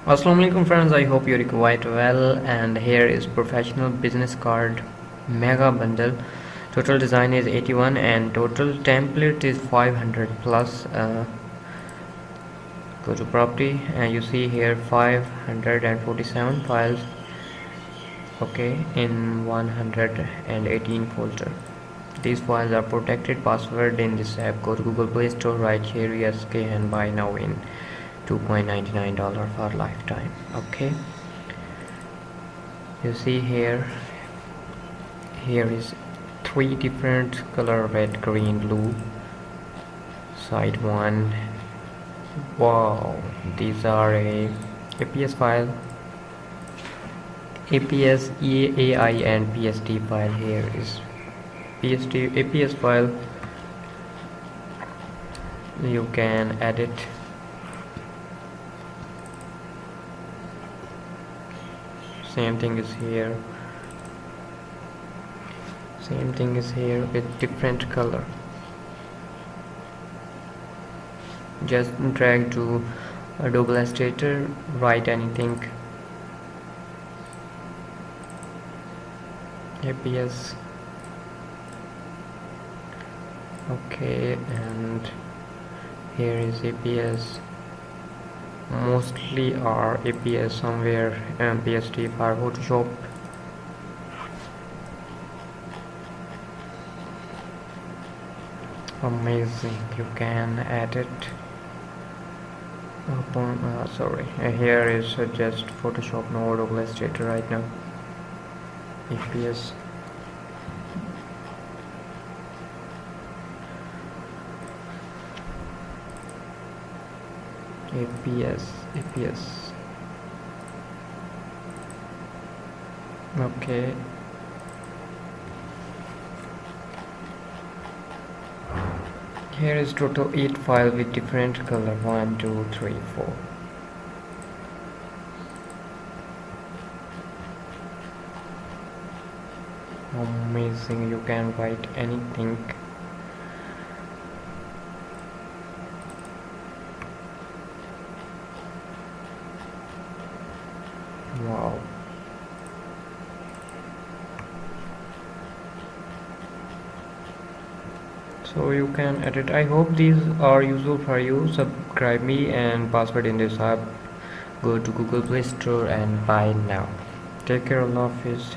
Assalamualaikum friends, I hope you're quite well. And here is professional business card mega bundle. Total design is 81 and total template is 500 plus. Go to property and you see here 547 files, okay, in 118 folder. These files are protected password in this app. Go to Google Play Store, write Sheri SK and buy now in $2.99 for lifetime. Okay, you see here is three different color: red, green, blue. Side one. Wow, these are a APS file, APS, EAI and PSD file. Here is PSD APS file. You can edit. Same thing is here. Same thing is here with different color. Just drag to Adobe Illustrator, write anything. APS. Okay, and here is APS. Mostly are APS, somewhere PSD for Photoshop. Amazing, you can edit upon here is just Photoshop, no Adobe Illustrator right now. APS. APS. Okay, here is total 8 file with different color: 1, 2, 3, 4. Amazing, you can write anything. Wow. So you can edit. I hope these are useful for you. Subscribe me and password in this app. Go to Google Play Store and buy now. Take care, Allah Hafiz.